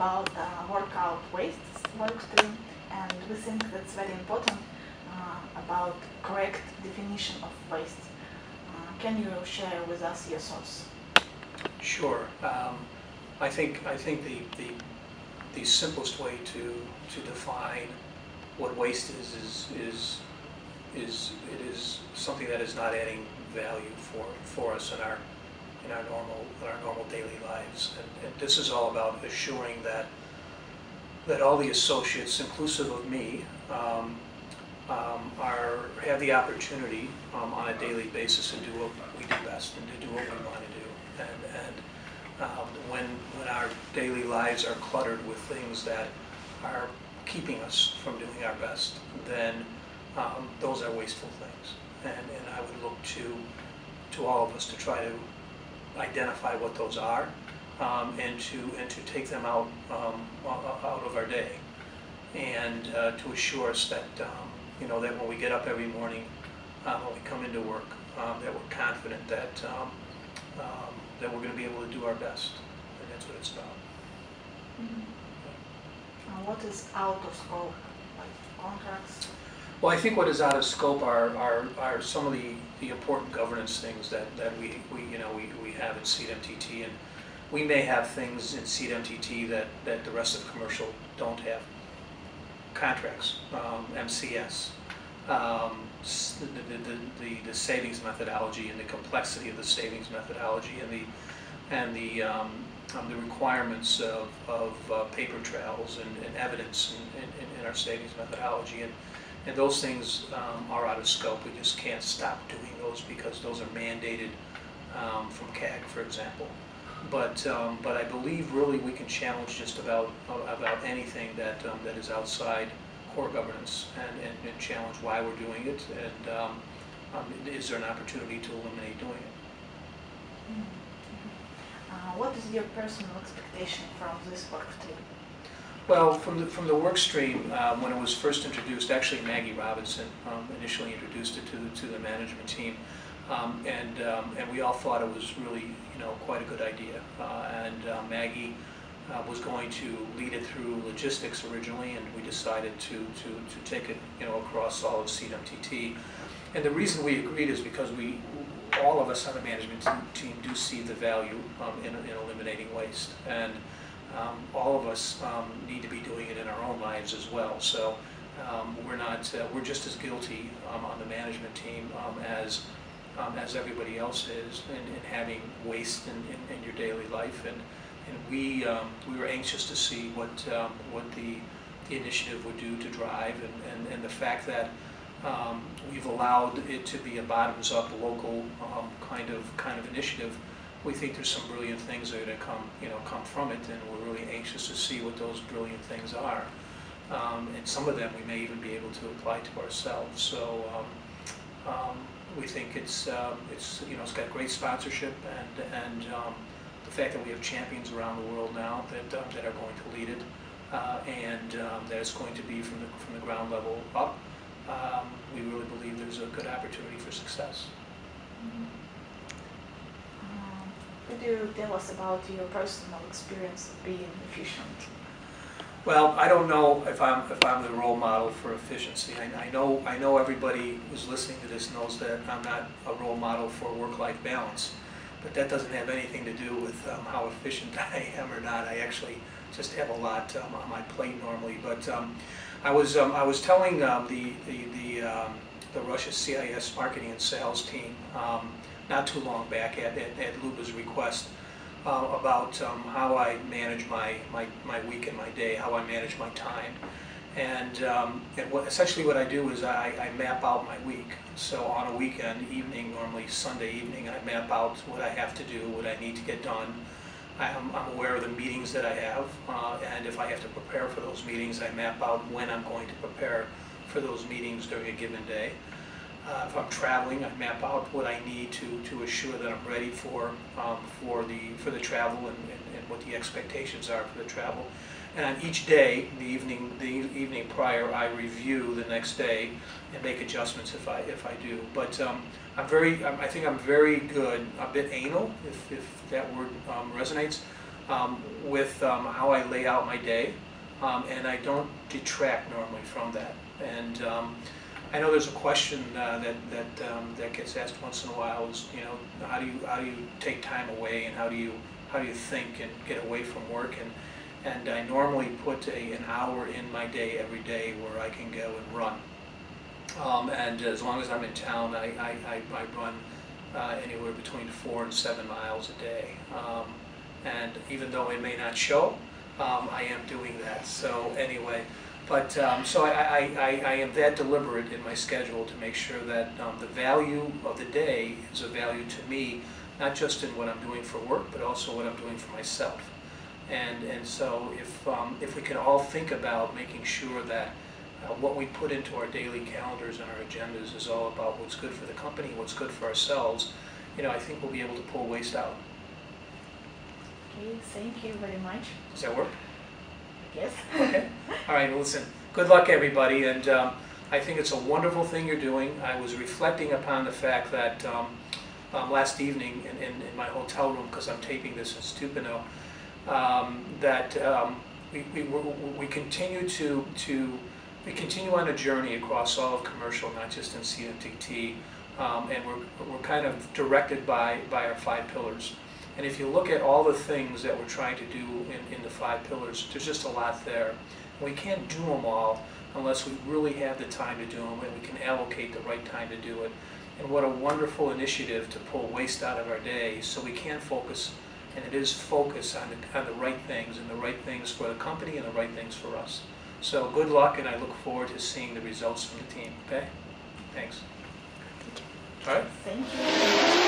about workout waste work stream, and we think that's very important about correct definition of waste. Can you share with us your thoughts? Sure. I think the simplest way to define what waste is it is something that is not adding value for us in our normal daily lives, and this is all about assuring that all the associates, inclusive of me, have the opportunity on a daily basis to do what we do best and to do what we want to do. And when our daily lives are cluttered with things that are keeping us from doing our best, then those are wasteful things. And I would look to all of us to try to identify what those are, and to take them out of our day, and to assure us that that when we get up every morning, when we come into work, that we're confident that that we're going to be able to do our best, and that's what it's about. Mm-hmm. What is out of scope, like contracts? Well, I think what is out of scope are some of the important governance things that we have in CEDMTT, and we may have things in CEDMTT that the rest of commercial don't have. Contracts, MCS, the savings methodology and the complexity of the savings methodology, and the requirements of paper trails and evidence in our savings methodology, and those things are out of scope. We just can't stop doing those because those are mandated from CAG, for example. But I believe really we can challenge just about anything that is outside core governance, and challenge why we're doing it, and is there an opportunity to eliminate doing it. Mm-hmm. What is your personal expectation from this work stream? Well, from the work stream, when it was first introduced, actually Maggie Robinson initially introduced it to the management team, and we all thought it was really quite a good idea. Maggie was going to lead it through logistics originally, and we decided to take it across all of CEDMTT. And the reason we agreed is because all of us on the management team do see the value in eliminating waste, and all of us need to be doing it in our own lives as well. So we're just as guilty on the management team as everybody else is in having waste in your daily life, and we were anxious to see what the initiative would do to drive, and the fact that we've allowed it to be a bottoms-up local kind of initiative. We think there's some brilliant things that are going to come from it, and we're really anxious to see what those brilliant things are. And some of them we may even be able to apply to ourselves. So we think it's got great sponsorship, and the fact that we have champions around the world now that are going to lead it, and that it's going to be from the ground level up. We really believe there's a good opportunity for success. Mm-hmm. Could you tell us about your personal experience of being efficient? Well, I don't know if I'm the role model for efficiency. I know everybody who's listening to this knows that I'm not a role model for work-life balance, but that doesn't have anything to do with how efficient I am or not. I actually just have a lot on my plate normally. But I was telling the Russia CIS marketing and sales team not too long back at Luba's request about how I manage my week and my day, how I manage my time, and essentially what I do is I map out my week. So on a weekend evening, normally Sunday evening, I map out what I have to do, what I need to get done. I'm aware of the meetings that I have, and if I have to prepare for those meetings, I map out when I'm going to prepare for those meetings during a given day. If I'm traveling, I map out what I need to assure that I'm ready for the travel and what the expectations are for the travel. And on each day, the evening prior, I review the next day and make adjustments if I do. But I think I'm very good, a bit anal, if that word resonates, with how I lay out my day, and I don't detract normally from that. And I know there's a question that gets asked once in a while is, you know, how do you take time away, and how do you think and get away from work? And I normally put an hour in my day every day where I can go and run. And as long as I'm in town, I run anywhere between 4 and 7 miles a day. And even though it may not show, I am doing that. So anyway, but so I am that deliberate in my schedule to make sure that the value of the day is a value to me, not just in what I'm doing for work, but also what I'm doing for myself. And so if we can all think about making sure that what we put into our daily calendars and our agendas is all about what's good for the company, what's good for ourselves, you know, I think we'll be able to pull waste out. Okay, thank you very much. Does that work? Yes. Okay. All right, well, listen, good luck everybody, and I think it's a wonderful thing you're doing. I was reflecting upon the fact that last evening in my hotel room, because I'm taping this in Stupino, that we continue on a journey across all of commercial, not just in CFTT, and we're kind of directed by our 5 pillars. And if you look at all the things that we're trying to do in the 5 pillars, there's just a lot there. And we can't do them all unless we really have the time to do them, and we can allocate the right time to do it. And what a wonderful initiative to pull waste out of our day so we can focus, and it is focus on the right things, and the right things for the company and the right things for us. So good luck, and I look forward to seeing the results from the team, okay? Thanks. All right? Thank you.